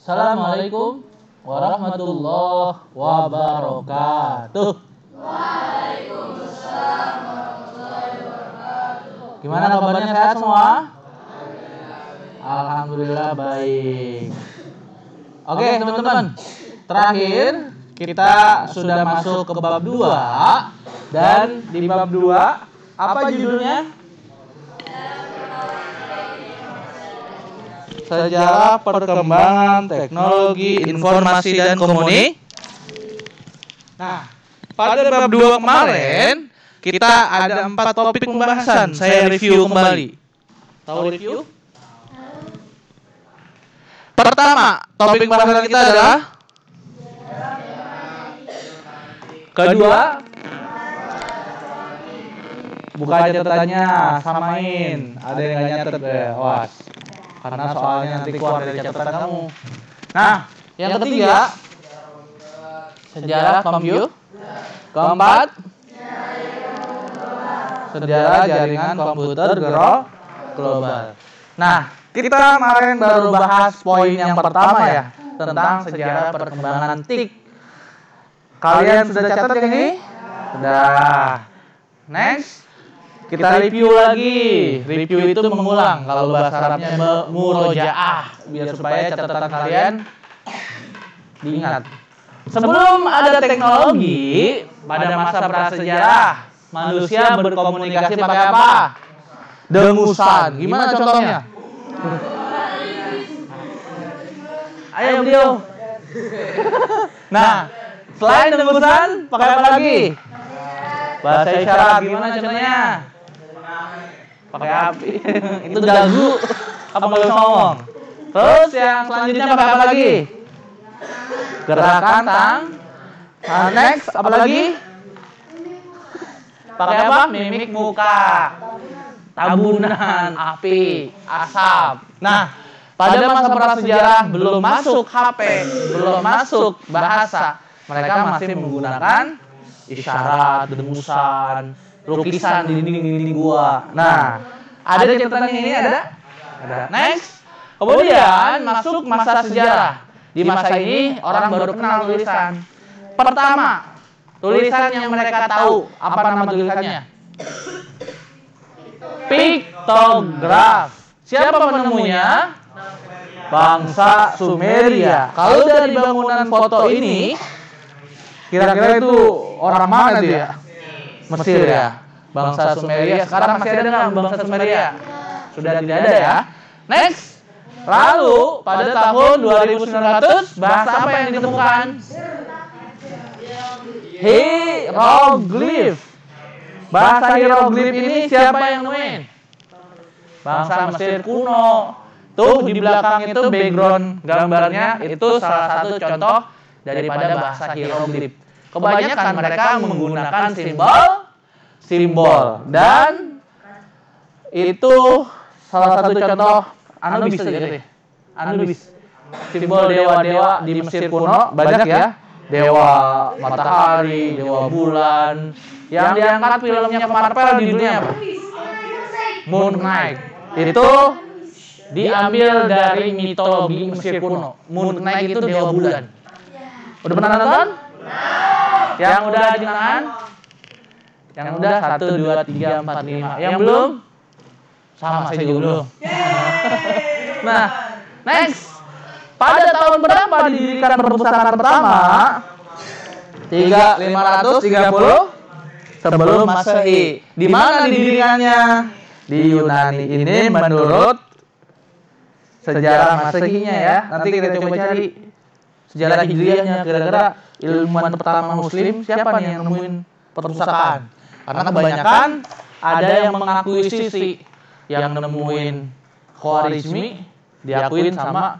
Assalamualaikum warahmatullahi wabarakatuh. Waalaikumsalam warahmatullahi wabarakatuh. Gimana kabarnya, sehat semua? Alhamdulillah baik. Oke teman-teman, terakhir kita sudah masuk ke bab 2. Dan di bab 2 apa judulnya? Sejarah perkembangan teknologi informasi dan komunikasi. Nah, pada bab 2 kemarin kita ada 4 topik pembahasan. Saya review kembali. Tahu review? Pertama, topik pembahasan kita adalah kedua, buka catatannya, samain. Ada yang nggak nyatet deh, awas. Karena soalnya nanti keluar dari catatan kamu. Nah, yang ketiga, sejarah komputer. Keempat, sejarah jaringan komputer global. Nah, kita kemarin baru bahas poin yang pertama ya, tentang sejarah perkembangan TIK. Kalian sudah catat yang ini? Sudah. Next, kita review lagi. Review itu mengulang. Kalau bahasa Arabnya murojaah, biar supaya catatan kalian diingat. Sebelum ada teknologi, pada masa prasejarah, manusia berkomunikasi pakai apa? Dengusan. Gimana contohnya? Ayo beliau. Nah, selain dengusan, pakai apa lagi? Bahasa isyarat. Gimana contohnya? Pakai api. Itu dagu. Apa nggak bisa ngomong? Terus yang selanjutnya pakai apa lagi? Gerakan tang. Next, apa lagi? Pakai apa? Mimik muka. Tabunan, api, asap. Nah, pada masa prasejarah belum masuk HP, belum masuk bahasa, mereka masih menggunakan isyarat, dengusan, lukisan di dinding-dinding gua. Nah, ada catatan yang ini ada? Ada. Next. Kemudian masuk masa sejarah. Di masa ini orang baru kenal tulisan. Pertama, tulisan yang mereka tahu. Apa nama tulisannya? Piktograf. Siapa penemunya? Bangsa Sumeria. Kalau dari bangunan foto ini, kira-kira itu orang mana dia? Mesir ya. Bangsa Sumeria. Sekarang masih ada nggak bangsa Sumeria? Sudah tidak ada ya. Next. Lalu pada tahun 2900 bahasa apa yang ditemukan? Hieroglif. Bahasa hieroglif ini siapa yang nemuin? Bangsa Mesir kuno. Tuh di belakang itu background gambarnya itu salah satu contoh daripada bahasa hieroglif. Kebanyakan mereka menggunakan simbol dan itu salah satu contoh Anubis gitu. Anubis. Simbol dewa-dewa di Mesir kuno banyak ya. Dewa matahari, dewa bulan. Yang diangkat filmnya ke Marvel di dunia apa? Moon Knight. Itu diambil dari mitologi Mesir kuno. Moon Knight itu dewa bulan. Udah pernah nonton? Yang udah di tangan? Yang udah 1, 2, 3, 4, 5. Yang belum? Sama saya juga belum. Nah, next. Pada tahun berapa didirikan perpustakaan pertama? 530 sebelum Masehi. Di mana didirikannya? Di Yunani. Ini menurut sejarah Masehinya ya. Nanti kita coba cari sejarah Hijriahnya. Kira-kira ilmuwan pertama Muslim siapa nih yang nemuin perpustakaan? Karena kebanyakan ada yang mengakuisisi, yang nemuin Khwarizmi diakuin sama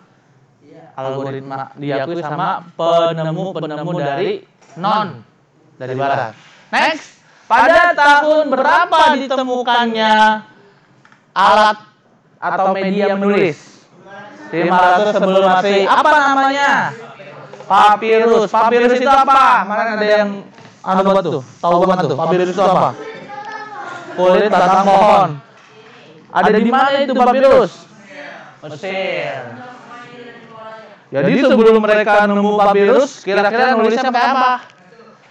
algoritma, diakui sama penemu-penemu dari dari barat. Next, pada tahun berapa ditemukannya alat atau media menulis? 500 sebelum Masehi. Apa namanya? Papirus. Papirus itu apa? Mana ada yang buat tuh? Tahu banget tuh. Papirus itu apa? Kulit batang pohon. Ada di mana itu papirus? Mesir. Jadi sebelum mereka nemu papirus, kira-kira nulisnya pakai apa?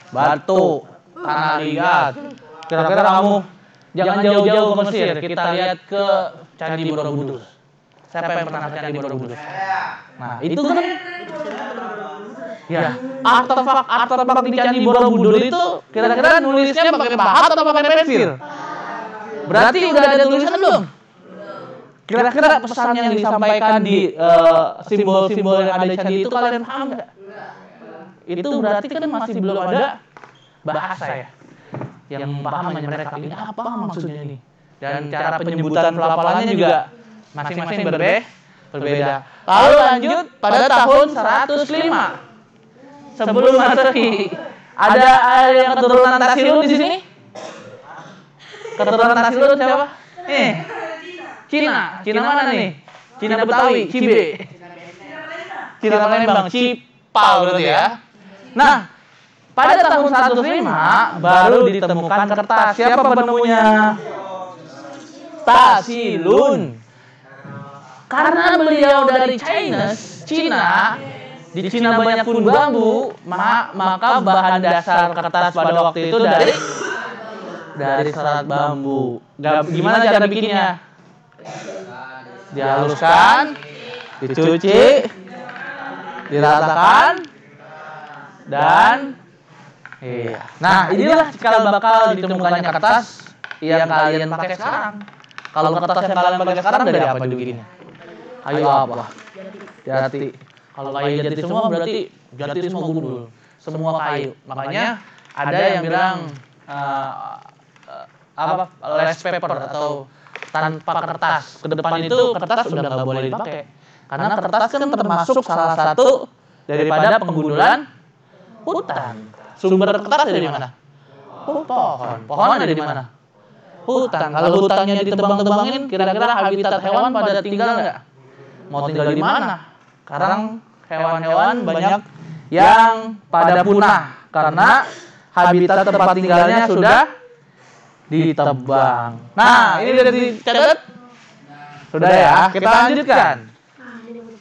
Batu, tanah liat. Kira-kira kamu jangan jauh-jauh ke Mesir, kita lihat ke Candi Borobudur. Siapa yang pernah ke Candi Borobudur? Nah, itu kan ya, artefak di Candi Borobudur itu kira-kira nulisnya pakai pahat atau pakai pensil? Berarti udah ada tulisan belum? Kira-kira pesan yang disampaikan di simbol-simbol yang ada di candi itu kalian paham nggak? Itu berarti kan masih belum ada bahasa ya yang paham hanya mereka. Ini apa maksudnya ini? Dan cara penyebutan pelafalannya juga masing-masing berbeda. Lalu lanjut pada tahun 105 sebelum Masehi. Ada yang keturunan Tasilun di sini? Keturunan Tasilun siapa? Cina mana nih? Cina Betawi, Cibe. Cina Palembang, Cipal berarti ya. Nah, pada tahun 105 baru ditemukan kertas. Siapa penemunya? Tasilun. Karena beliau dari Cina, di Cina banyak pun bambu, maka bahan dasar kertas pada waktu itu dari serat bambu. Gimana cara bikinnya? Dihaluskan, dicuci, diratakan, dan nah inilah cikal bakal ditemukannya kertas yang kalian pakai sekarang. Kalau kertas yang kalian pakai sekarang dari apa dibikinnya? Kayu apa? Jati. Kalau kayu jati semua berarti jati semua gundul, semua kayu. Makanya ada yang bilang less paper atau tanpa kertas. Ke depan itu kertas udah nggak boleh dipakai. Karena kertas kan termasuk salah satu daripada penggundulan hutan. Sumber kertas dari mana? Pohon. Pohon ada di mana? Hutan. Kalau hutannya ditebang-tebangin, kira-kira habitat hewan pada tinggal nggak? Mau tinggal di mana? Sekarang hewan-hewan banyak yang pada punah karena habitat tempat tinggalnya sudah ditebang. Nah, ini udah dicatat? Sudah ya, kita lanjutkan.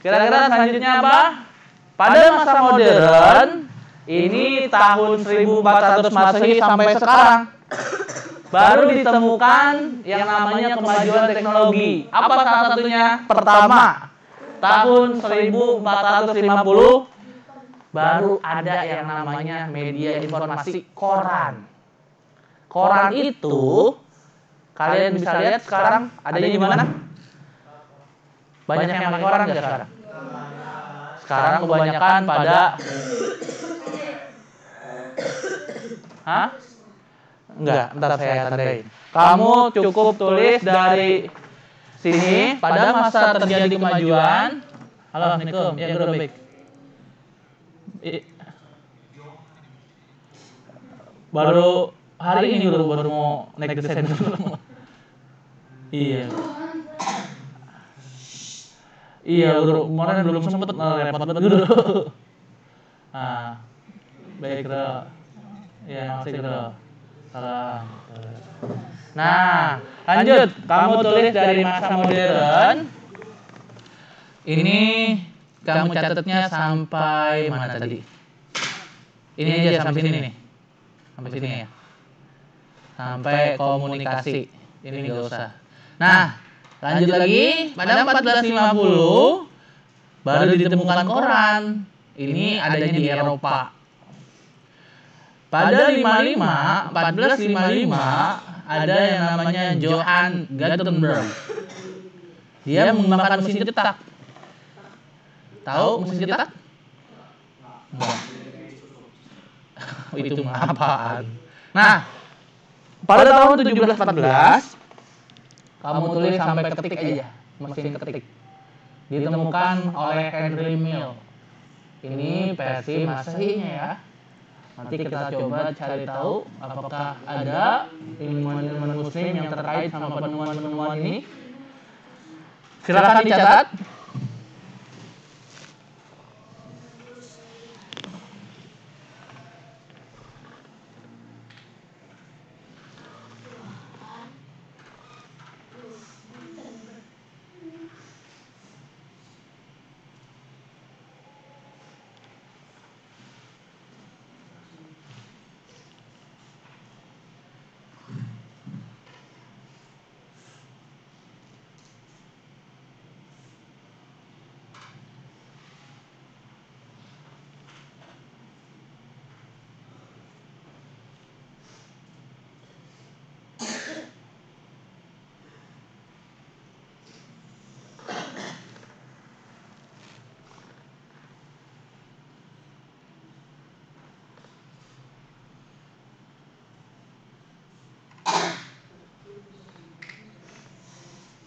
Kira-kira selanjutnya apa? Pada masa modern, ini tahun 1400 Masehi sampai sekarang, baru ditemukan yang namanya kemajuan teknologi. Apa salah satunya? Pertama, tahun 1450, baru ada yang namanya media informasi koran. Koran itu kalian bisa lihat sekarang adanya di mana? Banyak yang pakai koran nggak sekarang? Sekarang kebanyakan pada Enggak, ntar saya tandain. Kamu cukup tulis dari sini pada masa terjadi kemajuan. Halo, Assalamualaikum. Ya, Guru baik. Baru hari ini baru mau naik desain dulu. Iya. Iya, Guru. Kemarin belum sempet repot banget Guru. Baik, Guru. Ya, makasih, Guru. Salam. Nah, lanjut. Kamu tulis dari masa modern. Ini kamu catatnya sampai mana tadi? Ini aja sampai sini nih. Sampai sini ya. Sampai komunikasi. Ini nggak usah. Nah, lanjut lagi. Pada 1450 baru ditemukan koran. Ini adanya di Eropa. Pada 1455 ada yang namanya Johann Gutenberg. Dia mengembangkan mesin cetak. Tahu mesin cetak? Itu apaan? Nah, pada tahun 1714 kamu tulis sampai ketik aja, mesin ketik. Ditemukan oleh Henry Mill. Ini versi Masehinya ya. Nanti kita coba cari tahu apakah ada ilmuwan-ilmuwan muslim yang terkait sama penemuan-penemuan ini. Silakan dicatat.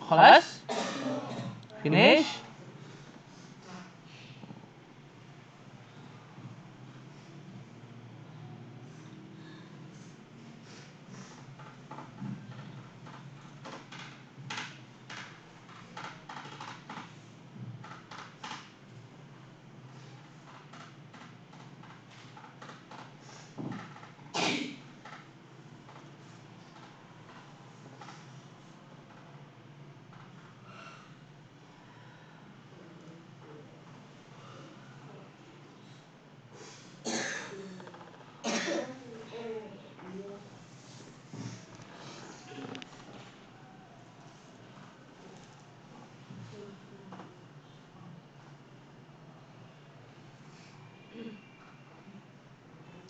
Khalas? Finish?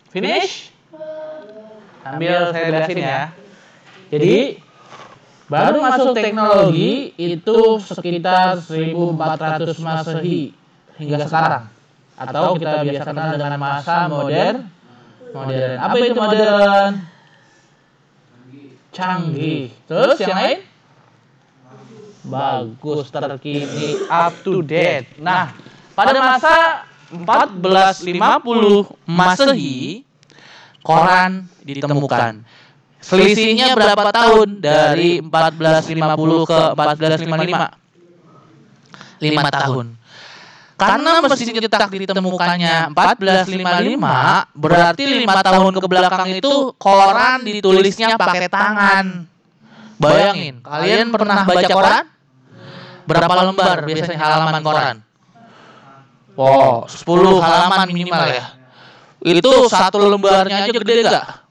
Finish? Sambil saya jelasin ya. Jadi baru masuk teknologi itu sekitar 1400 Masehi hingga sekarang. Atau kita biasa kenal dengan masa modern. Apa itu modern? Canggih. Terus yang lain? Bagus, terkini, up to date. Nah, pada masa 1450 Masehi, koran ditemukan. Selisihnya berapa tahun dari 1450 ke 1455? 5 tahun. Karena mesin cetak ditemukannya 1455, berarti 5 tahun ke belakang itu koran ditulisnya pakai tangan. Bayangin, kalian pernah baca koran? Berapa lembar biasanya halaman koran? Wow, 10 halaman minimal ya. Itu satu lembarnya aja gede gak?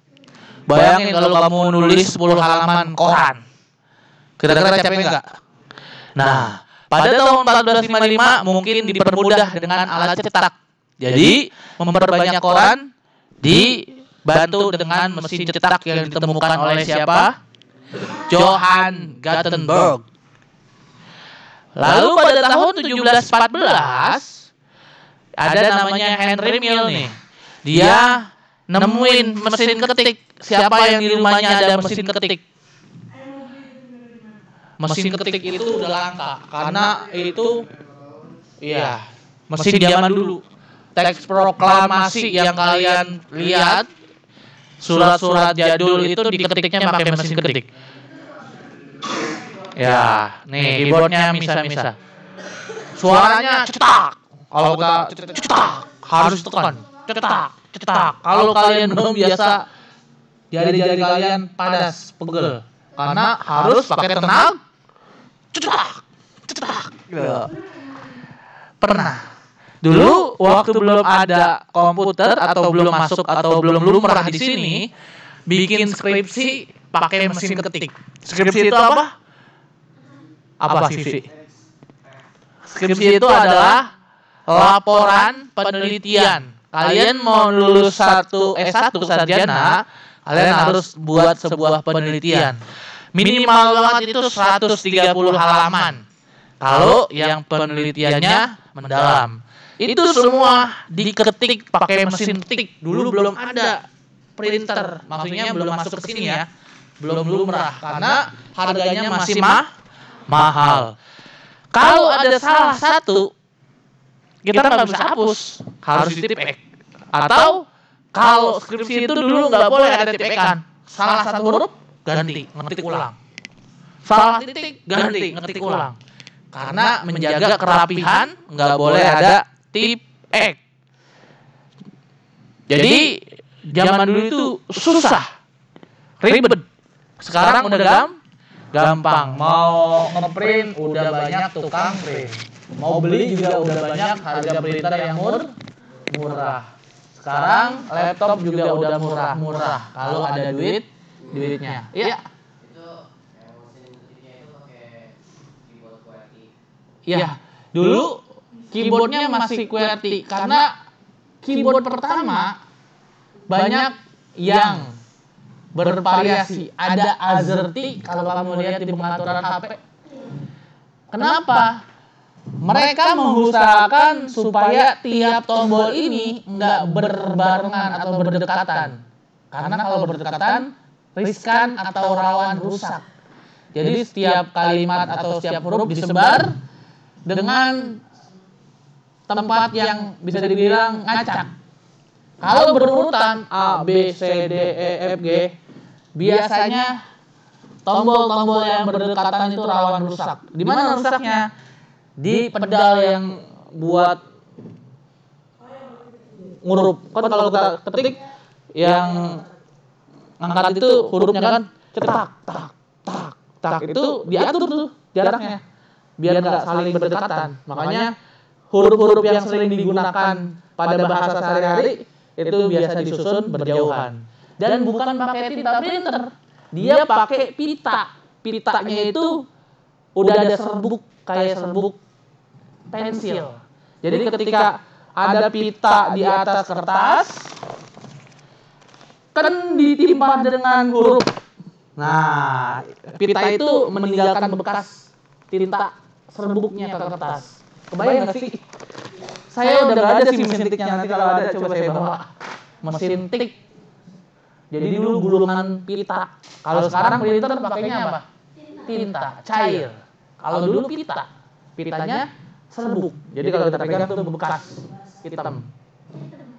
Bayangin kalau kamu nulis 10 halaman koran. Kira-kira capek gak? Nah, pada tahun 1455 mungkin dipermudah dengan alat cetak. Jadi, memperbanyak koran dibantu dengan mesin cetak yang ditemukan oleh siapa? Johann Gutenberg. Lalu pada tahun 1714 ada namanya Henry Mill nih. Dia nemuin mesin ketik. Siapa yang di rumahnya ada mesin ketik? Mesin ketik itu udah langka karena itu mesin zaman dulu. Teks proklamasi yang kalian lihat, surat-surat jadul itu diketiknya pakai mesin ketik. Ya, nih keyboardnya misa-misa. Suaranya cetak. Kalau nggak cetak, harus tekan. Cetak. Kalau kalian belum biasa, jari-jari kalian padas, pegel. Karena harus pakai tenaga. Cetak. Gitu. Pernah. Dulu waktu belum ada komputer atau belum masuk atau belum lumrah di sini, bikin skripsi pakai mesin ketik. Skripsi itu apa? Apa CV? Skripsi itu adalah laporan penelitian. Kalian mau lulus S1 sarjana, kalian harus buat sebuah penelitian. Minimal banget itu 130 halaman. Kalau yang penelitiannya mendalam. Itu semua diketik pakai mesin ketik. Dulu belum ada printer. Maksudnya belum masuk ke sini ya. Belum lumrah karena harganya masih mahal. Kalau ada salah satu, kita nggak bisa hapus, harus ditipek. Atau kalau skripsi itu dulu nggak boleh ada tipekan. Salah satu huruf ganti, ngetik ulang. Salah titik ganti, ngetik ulang. Karena menjaga kerapihan nggak boleh ada tipek. Jadi zaman dulu itu susah, ribet. Sekarang udah gampang. Mau ngeprint udah banyak tukang print. Mau beli juga udah banyak harga printer yang murah. Sekarang laptop juga udah murah. Kalau ada duitnya. Iya. Itu mesin ketiknya itu pakai keyboard QWERTY. Iya. Dulu keyboardnya masih QWERTY karena keyboard pertama banyak yang bervariasi. Ada AZERTY kalau kamu lihat di pengaturan HP. Kenapa? Mereka mengusahakan supaya tiap tombol ini nggak berbarengan atau berdekatan. Karena kalau berdekatan riskan atau rawan rusak. Jadi setiap kalimat atau setiap huruf disebar dengan tempat yang bisa dibilang ngacak. Kalau berurutan A, B, C, D, E, F, G, biasanya tombol-tombol yang berdekatan itu rawan rusak. Di mana rusaknya? Di pedal yang buat ngurup. Kan kalau kita ketik yang ngangkat itu hurufnya kan cetak, tak, tak, tak. Itu diatur tuh jaraknya biar nggak saling berdekatan. Makanya huruf-huruf yang sering digunakan pada bahasa sehari-hari itu biasa disusun berjauhan. Dan bukan pakai tinta printer, dia pakai pita. Pitanya itu udah ada serbuk kayak serbuk pensil. Jadi ketika ada pita di atas kertas, kan ditimpa dengan huruf. Nah, pita itu meninggalkan bekas tinta serbuknya ke kertas. Kebayang nggak sih? Saya udah nggak ada sih mesin tiknya, nanti kalau ada coba saya bawa mesin tik. Jadi dulu gulungan pita. Kalau sekarang printer pakainya apa? Tinta cair. Kalau dulu pita, pitanya serbuk. Jadi kalau kita pegang tuh bekas hitam.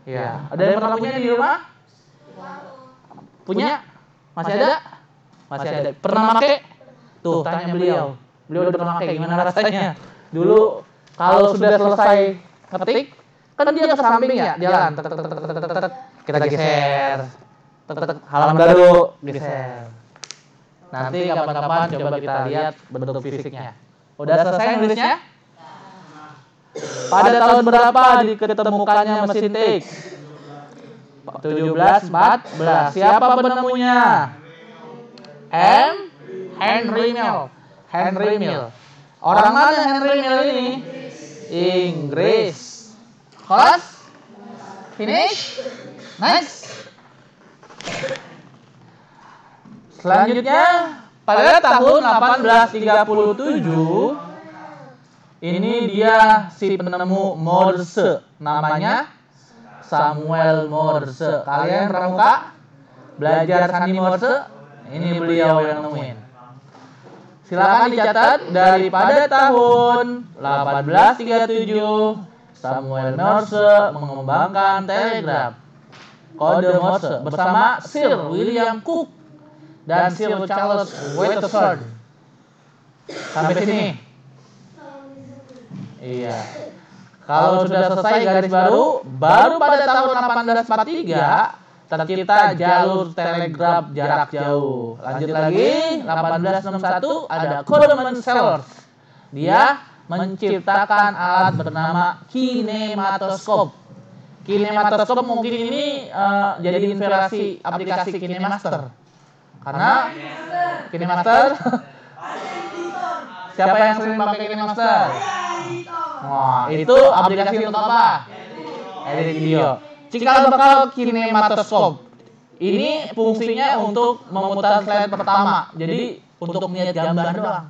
Ya, ada yang pernah punya di rumah? Punya? Masih ada? Masih ada. Pernah pakai? Tuh, tanya beliau. Beliau udah pernah pakai, gimana rasanya? Dulu kalau sudah selesai ketik, kan dia ke samping ya, jalan. Kita geser. Halaman baru, geser. Nanti kapan-kapan coba kita lihat bentuk fisiknya. Udah selesai nulisnya? Pada tahun berapa diketemukannya mesin tik? 1714. Siapa penemunya? Henry Mill. Henry Mill. Orang mana Henry Mill ini? Inggris. Close? Finish? Next. Selanjutnya pada tahun 1837 ini dia si penemu Morse, namanya Samuel Morse. Kalian pernah buka belajar sandi Morse? Ini beliau yang nemuin. Silakan dicatat daripada tahun 1837 Samuel Morse mengembangkan telegraf kode Morse bersama Sir William Cook dan Sir Charles Waterford. Sampai sini. Iya. Kalau sudah selesai garis baru pada tahun 1843 tercipta jalur telegraf jarak jauh. Lanjut lagi, 1861 ada Coleman Sellers. Dia menciptakan alat bernama kinematoskop. Kinematoskop mungkin ini jadi inspirasi aplikasi KineMaster. Karena KineMaster siapa yang sering pakai KineMaster? Wah, itu aplikasi untuk apa? Edit video. Cikal bakal kinematoskop. Ini fungsinya untuk memutar slide pertama. Jadi untuk melihat gambar doang.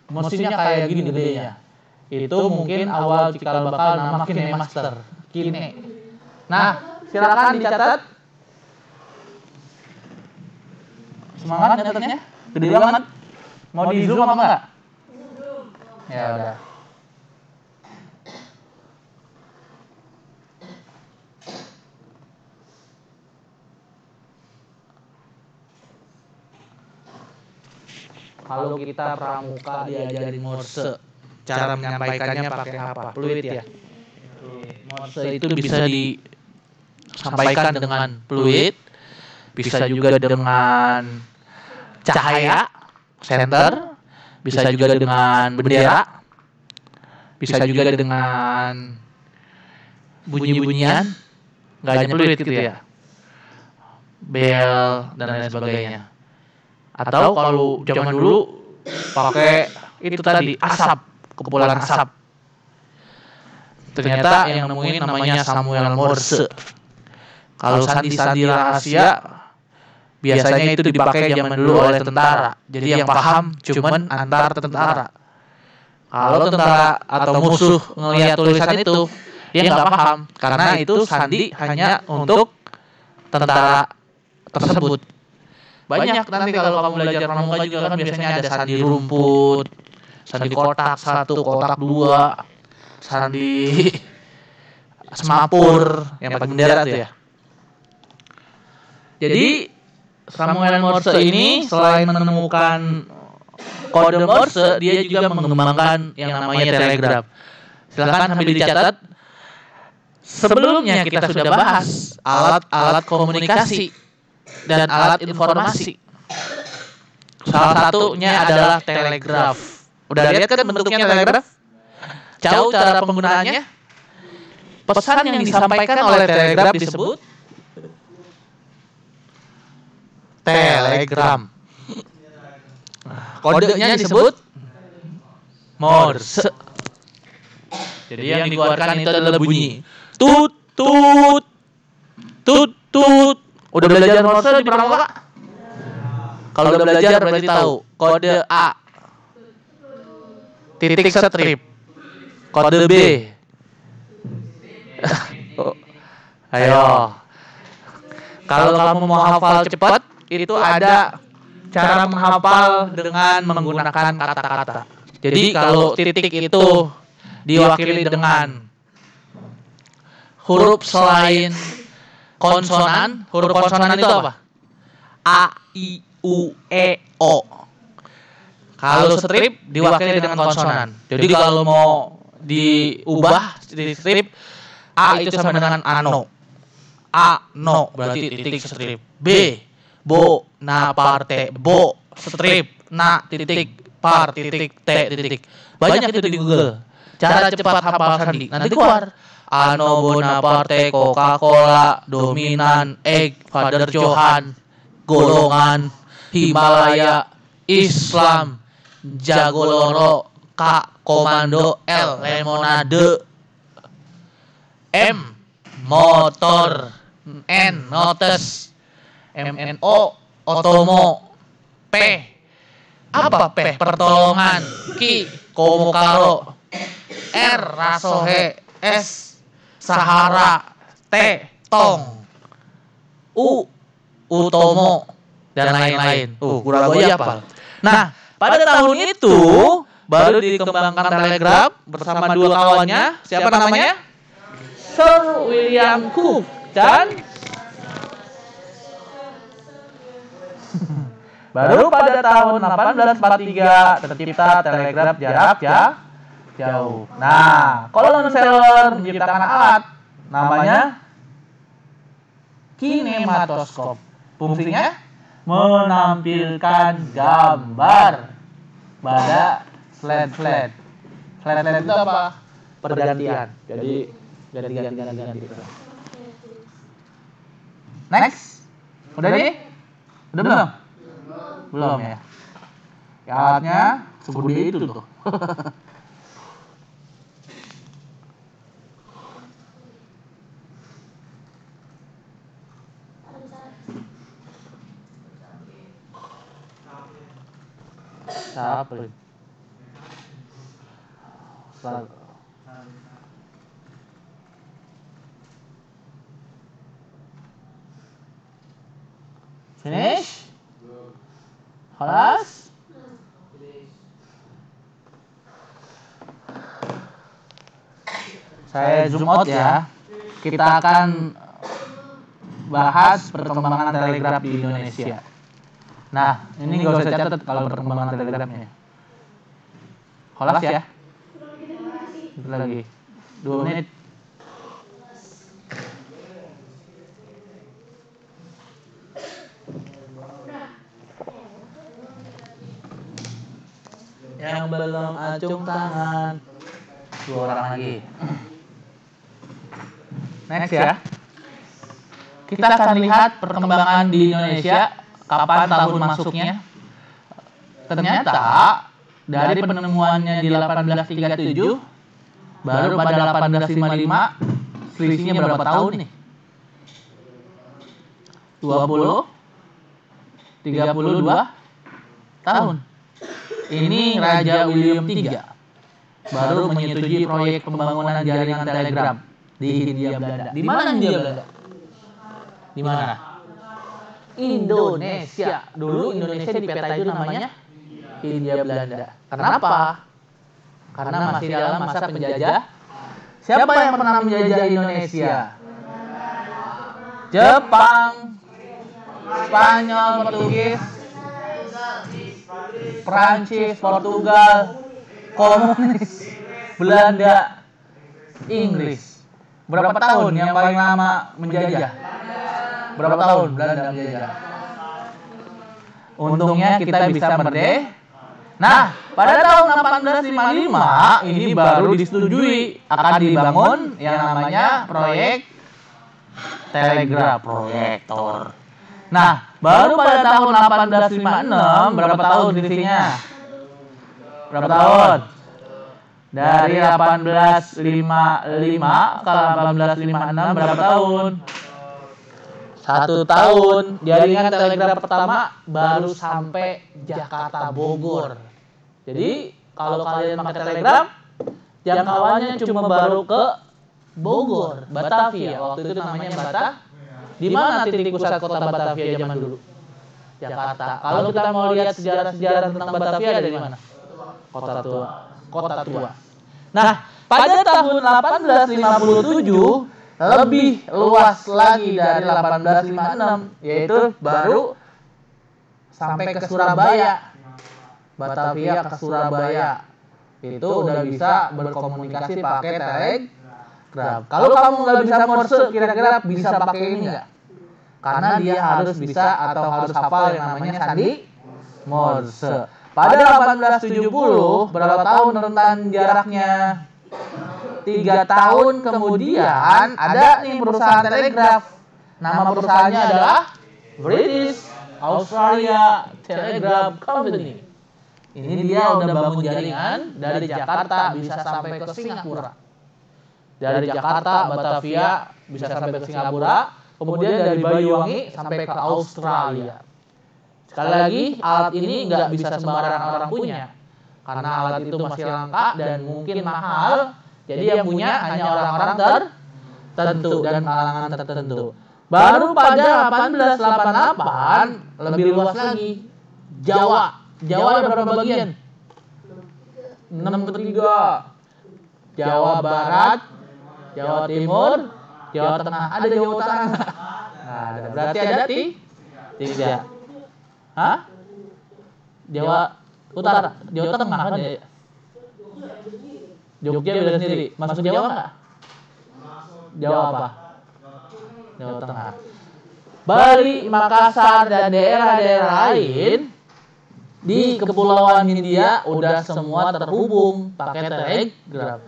Mesinnya kayak gini gedenya. Itu mungkin awal cikal bakal nama KineMaster. Kine. Nah, silakan dicatat. Semangat nyatetnya? Gede banget. Mau di zoom apa enggak? Ya udah. Kalau kita pramuka diajarin Morse, cara menyampaikannya pakai apa? Fluid ya. Morse itu bisa disampaikan dengan fluid, bisa juga dengan cahaya, senter, bisa juga dengan bendera, bisa juga dengan bunyi-bunyian, nggak hanya fluid gitu ya, bel dan lain sebagainya. Atau kalau zaman dulu pakai itu tadi asap, kepulan asap. Ternyata yang nemuin namanya Samuel Morse. Kalau sandi-sandi rahasia biasanya itu dipakai zaman dulu oleh tentara. Jadi yang paham cuman antar tentara. Kalau tentara atau musuh ngelihat tulisan itu, dia nggak paham karena itu sandi hanya untuk tentara tersebut. Banyak nanti kalau kamu belajar pramuka juga kan biasanya ada sandi rumput, sandi kotak 1, kotak 2, sandi semapur yang pakai bendera tuh ya. Jadi Samuel Morse ini selain menemukan kode Morse, dia juga mengembangkan yang namanya telegraf. Silakan sambil dicatat. Sebelumnya kita sudah bahas alat-alat komunikasi dan alat informasi. Salah satunya adalah telegraf. Udah lihat kan bentuknya telegraf? Tahu cara penggunaannya? Pesan yang disampaikan oleh telegraf disebut telegram. Kodenya disebut Morse. Jadi yang dikeluarkan itu adalah bunyi tut tut tut tut. Udah belajar Morse di pramuka? Kalau udah belajar berarti tahu kode A titik strip, kode B. Ayo. Kalau kamu mau hafal cepat, itu ada cara menghafal dengan menggunakan kata-kata. Jadi kalau titik itu diwakili dengan huruf selain konsonan, huruf konsonan itu apa? A, I, U, E, O. Kalau strip diwakili dengan konsonan. Jadi kalau mau diubah di strip, A itu sama dengan ano. A, no, berarti titik strip. B, bo, na, parte, bo, strip, na, titik, par, titik, T, titik. Banyak itu di Google. Cara cepat hafal sandi. Nanti keluar. Ano, Bonaparte, Coca-Cola, Dominan, Egg, Father Johan, Golongan, Himalaya, Islam, Jagoloro, K, Komando, L, Lemonade, M, Motor, N, Notes, MNO, Otomo, P, apa P? Pertolongan, Q, Komokaro, R, Rasohe, S, Sahara, T, Tong, U, Utomo, dan lain-lain. Kurang gue apa? Nah, pada tahun itu baru dikembangkan telegraf bersama dua kawannya. Siapa namanya? Sir William Cook dan baru pada tahun 1843 tercipta telegraf jarak jauh. Nah, Colonel Sailor menciptakan alat namanya kinematoskop. Fungsinya menampilkan gambar pada slide. Slide itu apa? Pergantian. Jadi ganti. Next. Udah nih? Udah belum? Belum ya. Ya, alatnya segede itu tuh. Capek. Finish? Halas? Saya zoom out ya. Kita akan bahas perkembangan telegraf di Indonesia. Nah, ini nggak usah catat kalau perkembangan telegrafnya. Halas ya? Itu lagi 2 menit. Yang belum acung tangan. 2 orang lagi. Next ya. Kita akan lihat perkembangan di Indonesia, kapan tahun masuknya. Ternyata dari penemuannya di 1837 baru pada 1855 selisihnya berapa tahun nih? 20 32 tahun. Ini Raja William III baru menyetujui proyek pembangunan jaringan telegraf di Hindia Belanda. Di mana Hindia Belanda? Di mana? Indonesia. Dulu Indonesia di peta itu namanya Hindia Belanda. Kenapa? Karena masih dalam masa penjajah. Siapa yang pernah menjajah Indonesia? Jepang, Spanyol, Portugis, Prancis, Portugal, komunis, Belanda, Inggris. Berapa tahun yang paling lama menjajah? Berapa tahun Belanda menjajah? Untungnya kita bisa merdeka. Nah, pada tahun 1855 ini baru disetujui akan dibangun yang namanya proyek telegraf proyektor. Nah, baru pada tahun 1856, berapa tahun selisihnya? Berapa tahun? Dari 1855 ke 1856 berapa tahun? 1 tahun. Jaringan telegraf pertama baru sampai Jakarta Bogor. Jadi kalau kalian pakai telegraf, jangkauannya cuma baru ke Bogor, Batavia. Waktu itu namanya Di mana titik pusat kota Batavia zaman dulu? Jakarta. Kalau kita mau lihat sejarah-sejarah tentang Batavia ada di mana? Kota tua. Kota tua. Nah, pada tahun 1857 lebih luas lagi dari 1856, yaitu baru sampai ke Surabaya. Batavia ke Surabaya. Itu udah bisa berkomunikasi pakai telegraf. Kalau kamu nggak bisa Morse, kira-kira bisa pakai ini nggak? Karena dia harus bisa atau harus hafal yang namanya sandi Morse. Pada 1870, berapa tahun rentan jaraknya? 3 tahun kemudian ada nih perusahaan telegraf. Nama perusahaannya adalah British Australia Telegraph Company. Ini dia udah bangun jaringan dari Jakarta bisa sampai ke Singapura. Dari Jakarta, Batavia bisa sampai ke Singapura, kemudian dari Banyuwangi sampai ke Australia. Sekali lagi, alat ini nggak bisa sembarang orang punya, karena alat itu masih langka dan mungkin mahal. Jadi yang punya hanya orang-orang tertentu dan kalangan tertentu. Baru pada 1888 lebih luas lagi. Jawa ada berapa bagian? 6/3. Jawa Barat, Jawa Timur, Jawa Tengah. Ada Jawa Utara nggak? Nah, berarti ada 3. Hah? Jawa Utara, Jawa Tengah kan ya? Jogja beda sendiri. Masuk Jawa nggak? Jawa apa? Jawa Tengah. Bali, Makassar, dan daerah-daerah lain di Kepulauan Hindia udah semua terhubung pakai telegraf.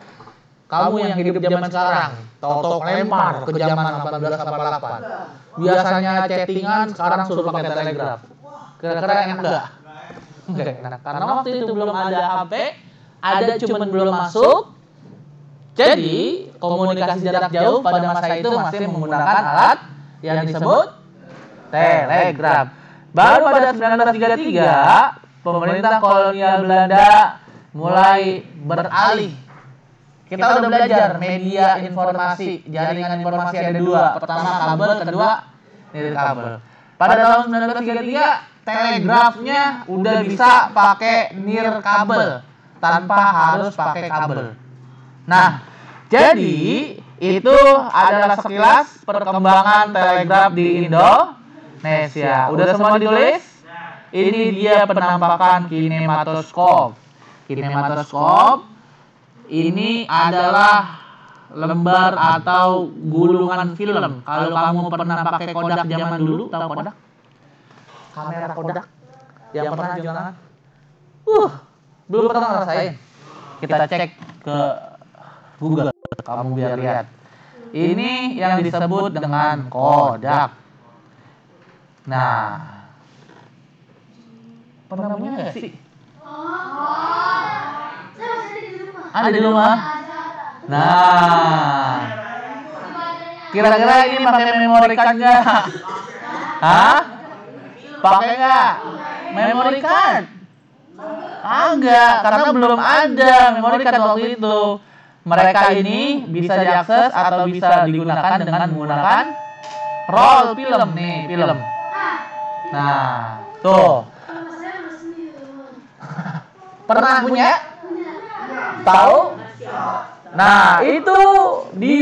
Kamu yang hidup zaman sekarang, tahu-tahu lempar ke zaman 1888. Biasanya chattingan, sekarang suruh pakai telegraf. Kira-kira enak enggak? Enggak enak. Karena waktu itu belum ada HP, ada cuman belum masuk. Jadi, komunikasi jarak jauh pada masa itu masih menggunakan alat yang disebut telegraf. Baru pada 1933, pemerintah kolonial Belanda mulai beralih. Kita udah belajar media informasi, jaringan informasi ada 2. Pertama kabel, kedua nirkabel. Pada tahun 1933, telegrafnya udah bisa pakai nirkabel tanpa harus pakai kabel. Nah, jadi itu adalah sekilas perkembangan telegraf di Indonesia. Udah semua ditulis? Ini dia penampakan kinematoskop. Kinematoskop ini adalah lembar atau gulungan film. Kalau kamu pernah pakai Kodak zaman dulu, tahu Kodak? Kamera Kodak yang pernah jualan? Belum pernah ngerasain. Kita cek ke Google, kamu biar lihat. Ini yang disebut dengan Kodak. Nah, pernah punya nggak sih? Ada di rumah? Nah, kira-kira ini pakai memori card nggak? Hah? Pakai nggak? Memori card? Enggak, karena belum ada memori card waktu itu. Mereka ini bisa diakses atau bisa digunakan dengan menggunakan roll film nih, film. Nah, tuh. Pernah punya? Tahu? Nah, itu di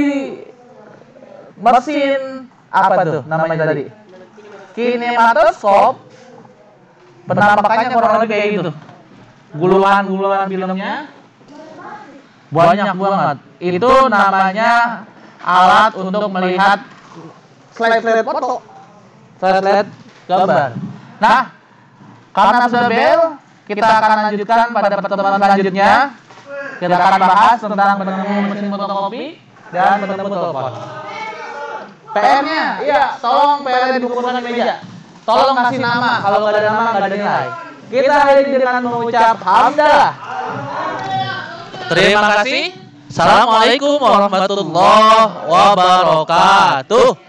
mesin apa tuh namanya tadi? Kinematoskop. Penampakannya kurang lebih kayak gitu. Gulungan-gulungan filmnya banyak banget. Itu namanya alat untuk melihat slide foto, slide gambar. Nah, karena sudah bel, kita akan lanjutkan pada pertemuan selanjutnya. Kita akan bahas tentang penemu mesin fotokopi dan penemu telepon. PR-nya, iya, tolong PR dikumpulkan di meja. Tolong kasih nama, kalau nggak ada nama nggak ada nilai. Kita akhiri dengan mengucap hamdalah. Terima kasih. Assalamualaikum warahmatullahi wabarakatuh.